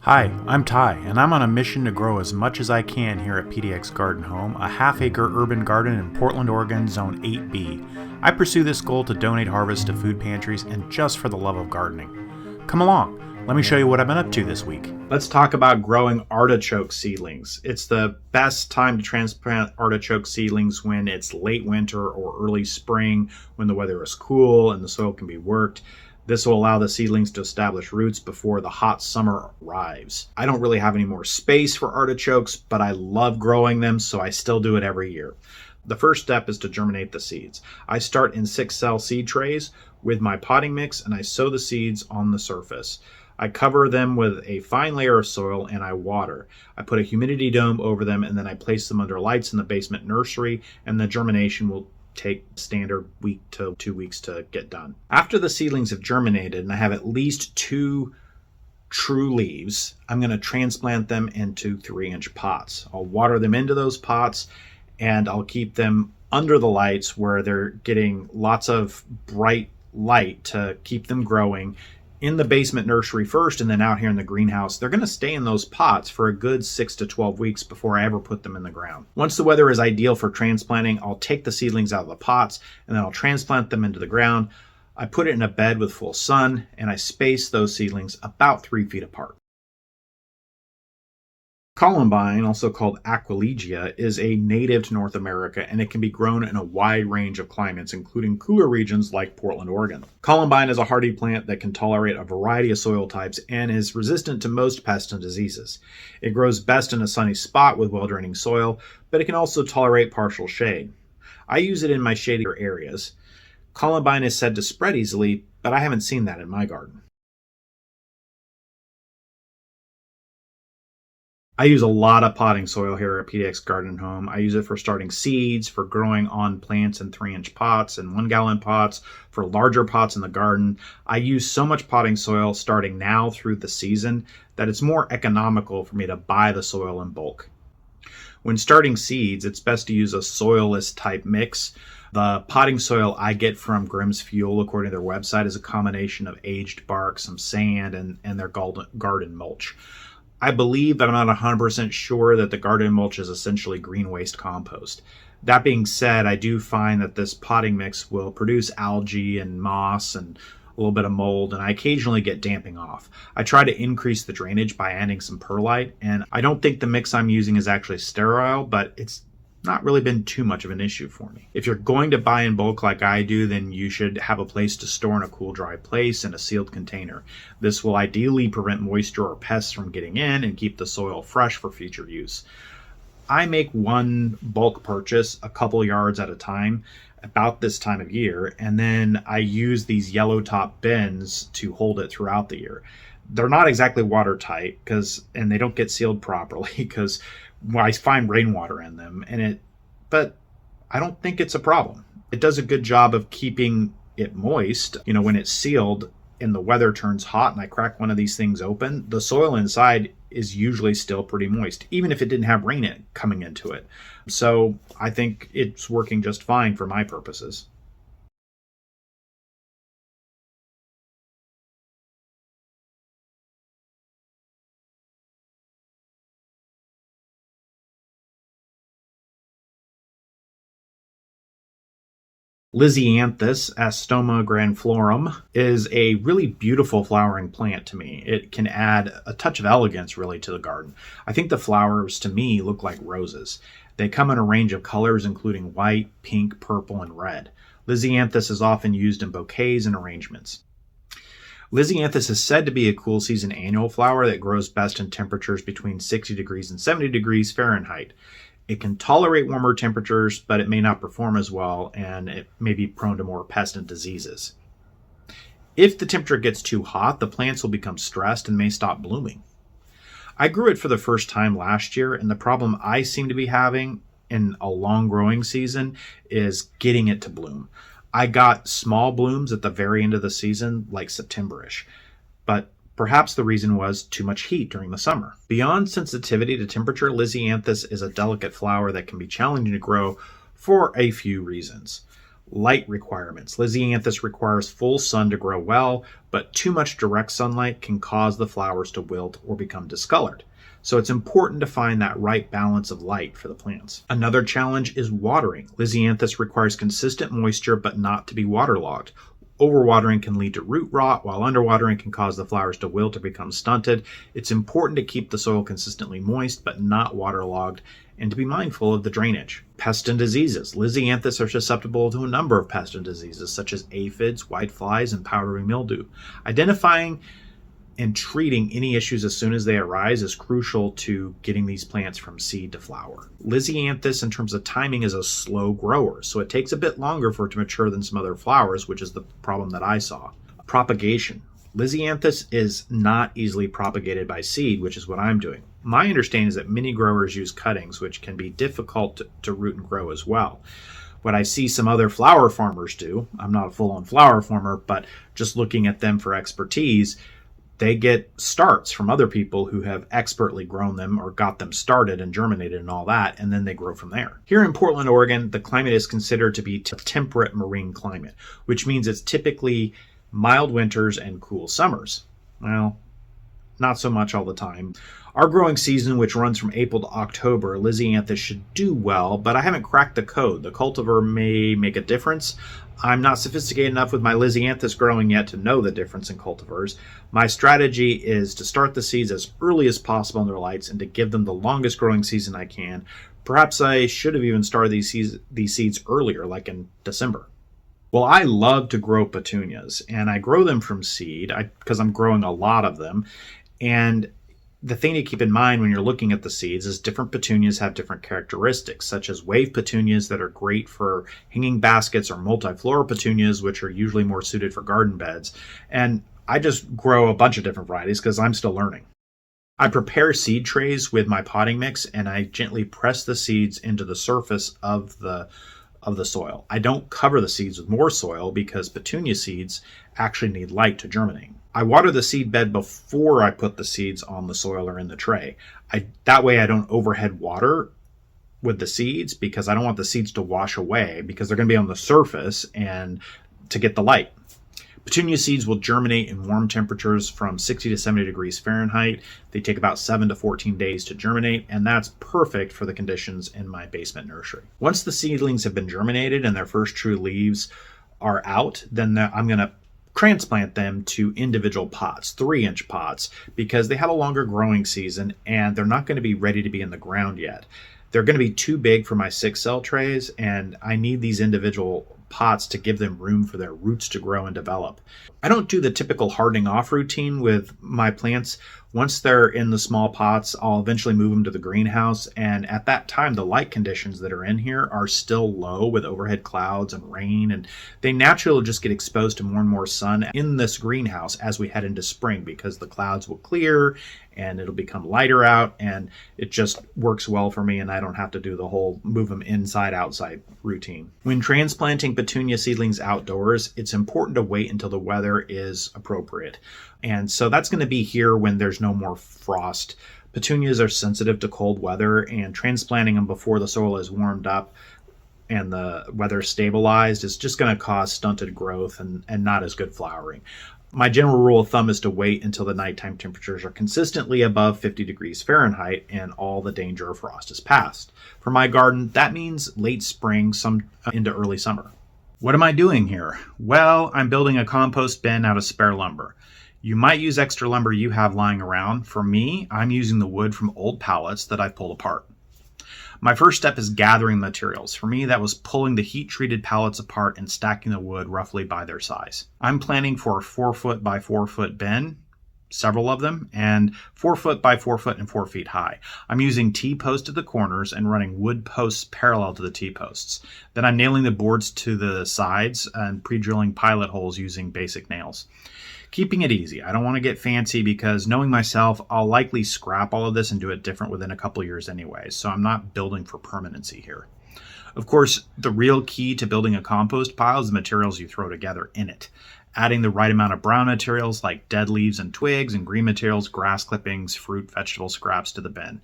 Hi, I'm Ty, and I'm on a mission to grow as much as I can here at PDX Garden Home, a half-acre urban garden in Portland, Oregon, Zone 8B. I pursue this goal to donate harvest to food pantries and just for the love of gardening. Come along, let me show you what I've been up to this week. Let's talk about growing artichoke seedlings. It's the best time to transplant artichoke seedlings when it's late winter or early spring, when the weather is cool and the soil can be worked. This will allow the seedlings to establish roots before the hot summer arrives. I don't really have any more space for artichokes, but I love growing them, so I still do it every year. The first step is to germinate the seeds. I start in 6-cell seed trays with my potting mix, and I sow the seeds on the surface. I cover them with a fine layer of soil and I water. I put a humidity dome over them, and then I place them under lights in the basement nursery, and the germination will take standard week to 2 weeks to get done. After the seedlings have germinated and I have at least 2 true leaves, I'm going to transplant them into 3-inch pots. I'll water them into those pots and I'll keep them under the lights where they're getting lots of bright light to keep them growing. In the basement nursery first, and then out here in the greenhouse, they're going to stay in those pots for a good 6 to 12 weeks before I ever put them in the ground. Once the weather is ideal for transplanting, I'll take the seedlings out of the pots and then I'll transplant them into the ground. I put it in a bed with full sun and I space those seedlings about 3 feet apart. Columbine, also called Aquilegia, is a native to North America, and it can be grown in a wide range of climates, including cooler regions like Portland, Oregon. Columbine is a hardy plant that can tolerate a variety of soil types and is resistant to most pests and diseases. It grows best in a sunny spot with well-draining soil, but it can also tolerate partial shade. I use it in my shadier areas. Columbine is said to spread easily, but I haven't seen that in my garden. I use a lot of potting soil here at PDX Garden Home. I use it for starting seeds, for growing on plants in 3-inch pots and 1-gallon pots, for larger pots in the garden. I use so much potting soil starting now through the season that it's more economical for me to buy the soil in bulk. When starting seeds, it's best to use a soilless type mix. The potting soil I get from Grimm's Fuel, according to their website, is a combination of aged bark, some sand, and their garden mulch. I believe, but I'm not 100% sure, that the garden mulch is essentially green waste compost. That being said, I do find that this potting mix will produce algae and moss and a little bit of mold, and I occasionally get damping off. I try to increase the drainage by adding some perlite, and I don't think the mix I'm using is actually sterile, but it's not really been too much of an issue for me. If you're going to buy in bulk like I do, then you should have a place to store in a cool, dry place in a sealed container. This will ideally prevent moisture or pests from getting in and keep the soil fresh for future use. I make one bulk purchase a couple yards at a time about this time of year, and then I use these yellow top bins to hold it throughout the year. They're not exactly watertight and they don't get sealed properly because I find rainwater in them, but I don't think it's a problem. It does a good job of keeping it moist. When it's sealed and the weather turns hot and I crack one of these things open, the soil inside is usually still pretty moist, even if it didn't have rain coming into it. So I think it's working just fine for my purposes. Lisianthus Astoma grandiflorum is a really beautiful flowering plant to me. It can add a touch of elegance really to the garden. I think the flowers to me look like roses. They come in a range of colors including white, pink, purple, and red. Lisianthus is often used in bouquets and arrangements. Lisianthus is said to be a cool season annual flower that grows best in temperatures between 60 degrees and 70 degrees Fahrenheit. It can tolerate warmer temperatures, but it may not perform as well, and it may be prone to more pests and diseases. If the temperature gets too hot, the plants will become stressed and may stop blooming. I grew it for the first time last year, and the problem I seem to be having in a long growing season is getting it to bloom. I got small blooms at the very end of the season, like September-ish, but perhaps the reason was too much heat during the summer. Beyond sensitivity to temperature, Lizianthus is a delicate flower that can be challenging to grow for a few reasons. Light requirements. Lisianthus requires full sun to grow well, but too much direct sunlight can cause the flowers to wilt or become discolored. So it's important to find that right balance of light for the plants. Another challenge is watering. Lisianthus requires consistent moisture, but not to be waterlogged. Overwatering can lead to root rot, while underwatering can cause the flowers to wilt or become stunted. It's important to keep the soil consistently moist, but not waterlogged, and to be mindful of the drainage. Pests and diseases. Lisianthus are susceptible to a number of pests and diseases, such as aphids, whiteflies, and powdery mildew. Identifying and treating any issues as soon as they arise is crucial to getting these plants from seed to flower. Lisianthus, in terms of timing, is a slow grower, so it takes a bit longer for it to mature than some other flowers, which is the problem that I saw. Propagation. Lisianthus is not easily propagated by seed, which is what I'm doing. My understanding is that many growers use cuttings, which can be difficult to root and grow as well. What I see some other flower farmers do, I'm not a full-on flower farmer, but just looking at them for expertise, they get starts from other people who have expertly grown them or got them started and germinated and all that, and then they grow from there. Here in Portland, Oregon, the climate is considered to be a temperate marine climate, which means it's typically mild winters and cool summers. Well, not so much all the time. Our growing season, which runs from April to October, Lisianthus should do well, but I haven't cracked the code. The cultivar may make a difference. I'm not sophisticated enough with my Lisianthus growing yet to know the difference in cultivars. My strategy is to start the seeds as early as possible in their lights and to give them the longest growing season I can. Perhaps I should have even started these seeds earlier, like in December. Well, I love to grow petunias, and I grow them from seed because I'm growing a lot of them. And the thing to keep in mind when you're looking at the seeds is different petunias have different characteristics, such as wave petunias that are great for hanging baskets or multiflora petunias, which are usually more suited for garden beds. And I just grow a bunch of different varieties because I'm still learning. I prepare seed trays with my potting mix, and I gently press the seeds into the surface of the soil. I don't cover the seeds with more soil because petunia seeds actually need light to germinate. I water the seed bed before I put the seeds on the soil or in the tray. That way I don't overhead water with the seeds because I don't want the seeds to wash away because they're going to be on the surface and to get the light. Petunia seeds will germinate in warm temperatures from 60 to 70 degrees Fahrenheit. They take about 7 to 14 days to germinate, and that's perfect for the conditions in my basement nursery. Once the seedlings have been germinated and their first true leaves are out, then I'm going to transplant them to individual pots, 3-inch pots, because they have a longer growing season and they're not going to be ready to be in the ground yet. They're going to be too big for my 6-cell trays, and I need these individual pots to give them room for their roots to grow and develop. I don't do the typical hardening off routine with my plants. Once they're in the small pots, I'll eventually move them to the greenhouse, and at that time the light conditions that are in here are still low with overhead clouds and rain, and they naturally just get exposed to more and more sun in this greenhouse as we head into spring because the clouds will clear and it'll become lighter out, and it just works well for me, and I don't have to do the whole move them inside outside routine. When transplanting petunia seedlings outdoors, it's important to wait until the weather is appropriate. And so that's going to be here when there's no more frost. Petunias are sensitive to cold weather, and transplanting them before the soil is warmed up and the weather stabilized is just going to cause stunted growth and not as good flowering. My general rule of thumb is to wait until the nighttime temperatures are consistently above 50 degrees Fahrenheit and all the danger of frost is past. For my garden, that means late spring, some into early summer. What am I doing here? Well, I'm building a compost bin out of spare lumber. You might use extra lumber you have lying around. For me, I'm using the wood from old pallets that I've pulled apart. My first step is gathering materials. For me, that was pulling the heat-treated pallets apart and stacking the wood roughly by their size. I'm planning for a 4-foot by 4-foot bin, several of them, and 4-foot by 4-foot and 4 feet high. I'm using T-posts at the corners and running wood posts parallel to the T-posts. Then I'm nailing the boards to the sides and pre-drilling pilot holes using basic nails. Keeping it easy. I don't want to get fancy because knowing myself, I'll likely scrap all of this and do it different within a couple years anyway, so I'm not building for permanency here. Of course, the real key to building a compost pile is the materials you throw together in it. Adding the right amount of brown materials like dead leaves and twigs and green materials, grass clippings, fruit, vegetable scraps to the bin.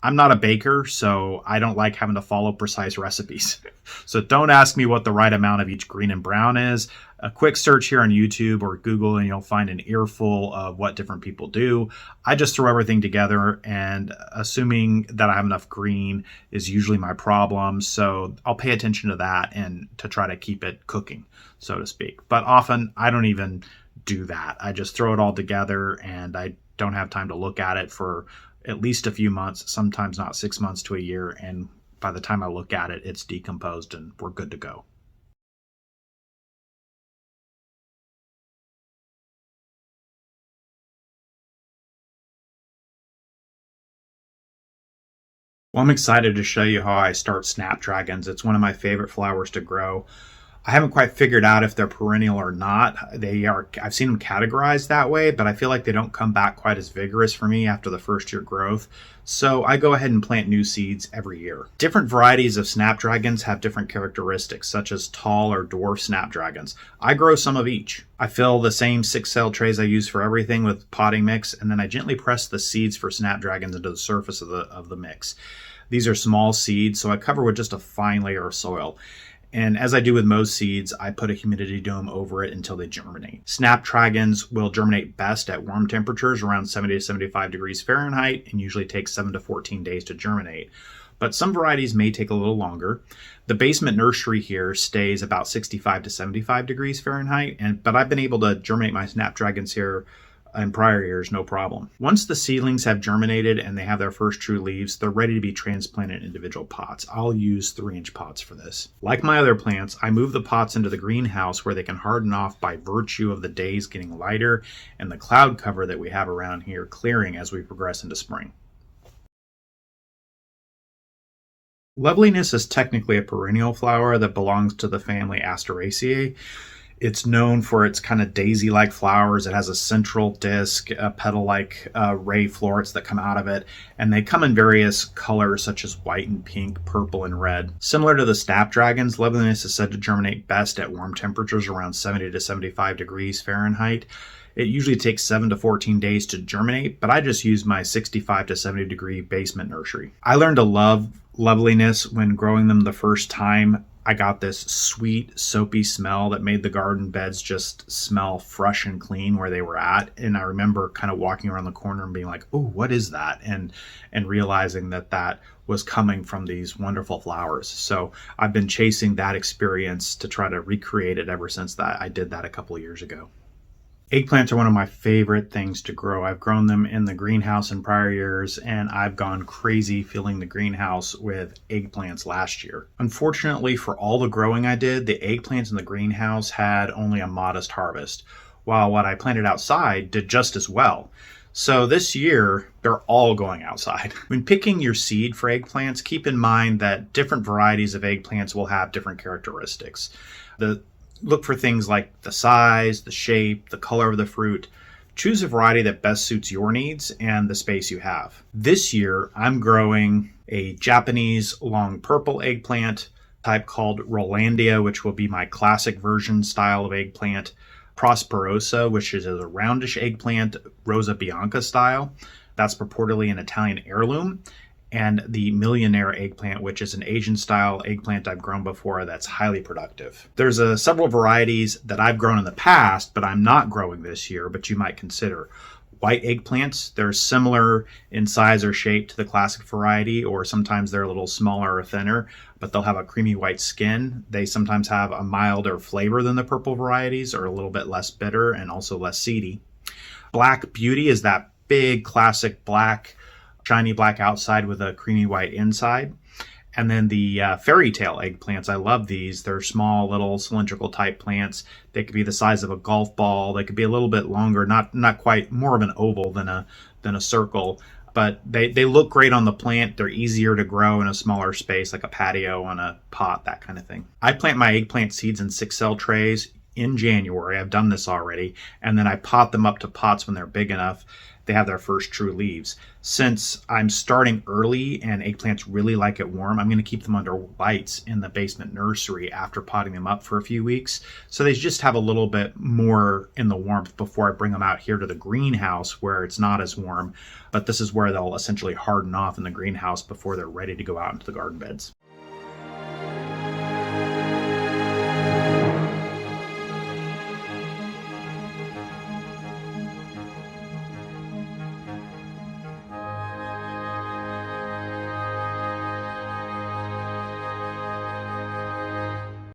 I'm not a baker, so I don't like having to follow precise recipes. So don't ask me what the right amount of each green and brown is. A quick search here on YouTube or Google and you'll find an earful of what different people do. I just throw everything together, and assuming that I have enough green is usually my problem. So I'll pay attention to that and to try to keep it cooking, so to speak. But often I don't even do that. I just throw it all together and I don't have time to look at it for at least a few months, sometimes not 6 months to a year. And by the time I look at it, it's decomposed and we're good to go. Well, I'm excited to show you how I start snapdragons. It's one of my favorite flowers to grow. I haven't quite figured out if they're perennial or not. They are, I've seen them categorized that way, but I feel like they don't come back quite as vigorous for me after the first year growth. So I go ahead and plant new seeds every year. Different varieties of snapdragons have different characteristics, such as tall or dwarf snapdragons. I grow some of each. I fill the same 6-cell trays I use for everything with potting mix, and then I gently press the seeds for snapdragons into the surface of the mix. These are small seeds, so I cover with just a fine layer of soil. And as I do with most seeds, I put a humidity dome over it until they germinate. Snapdragons will germinate best at warm temperatures around 70 to 75 degrees Fahrenheit and usually take 7 to 14 days to germinate. But some varieties may take a little longer. The basement nursery here stays about 65 to 75 degrees Fahrenheit, but I've been able to germinate my snapdragons here in prior years, no problem. Once the seedlings have germinated and they have their first true leaves, they're ready to be transplanted in individual pots. I'll use 3-inch pots for this. Like my other plants, I move the pots into the greenhouse where they can harden off by virtue of the days getting lighter and the cloud cover that we have around here clearing as we progress into spring. Loveliness is technically a perennial flower that belongs to the family Asteraceae. It's known for its kind of daisy-like flowers. It has a central disc, petal-like ray florets that come out of it, and they come in various colors such as white and pink, purple and red. Similar to the snapdragons, Loveliness is said to germinate best at warm temperatures around 70 to 75 degrees Fahrenheit. It usually takes 7 to 14 days to germinate, but I just use my 65 to 70 degree basement nursery. I learned to love Loveliness when growing them the first time. I got this sweet, soapy smell that made the garden beds just smell fresh and clean where they were at. And I remember kind of walking around the corner and being like, oh, what is that? And realizing that that was coming from these wonderful flowers. So I've been chasing that experience to try to recreate it ever since that I did that a couple of years ago. Eggplants are one of my favorite things to grow. I've grown them in the greenhouse in prior years, and I've gone crazy filling the greenhouse with eggplants last year. Unfortunately, for all the growing I did, the eggplants in the greenhouse had only a modest harvest, while what I planted outside did just as well. So this year, they're all going outside. When picking your seed for eggplants, keep in mind that different varieties of eggplants will have different characteristics. Look for things like the size, the shape, the color of the fruit. Choose a variety that best suits your needs and the space you have. This year, I'm growing a Japanese long purple eggplant type called Rolandia, which will be my classic version style of eggplant. Prosperosa, which is a roundish eggplant, Rosa Bianca style. That's purportedly an Italian heirloom. And the Millionaire eggplant, which is an Asian-style eggplant I've grown before that's highly productive. There's several varieties that I've grown in the past, but I'm not growing this year, but you might consider. White eggplants, they're similar in size or shape to the classic variety, or sometimes they're a little smaller or thinner, but they'll have a creamy white skin. They sometimes have a milder flavor than the purple varieties, or a little bit less bitter and also less seedy. Black Beauty is that big classic black, shiny black outside with a creamy white inside. And then the fairy tale eggplants, I love these. They're small, little cylindrical type plants. They could be the size of a golf ball. They could be a little bit longer, not quite, more of an oval than a circle. But they look great on the plant. They're easier to grow in a smaller space, like a patio on a pot, that kind of thing. I plant my eggplant seeds in 6-cell trays in January. I've done this already. And then I pot them up to pots when they're big enough. they have their first true leaves. Since I'm starting early and eggplants really like it warm, I'm going to keep them under lights in the basement nursery after potting them up for a few weeks. So they just have a little bit more in the warmth before I bring them out here to the greenhouse where it's not as warm. But this is where they'll essentially harden off in the greenhouse before they're ready to go out into the garden beds.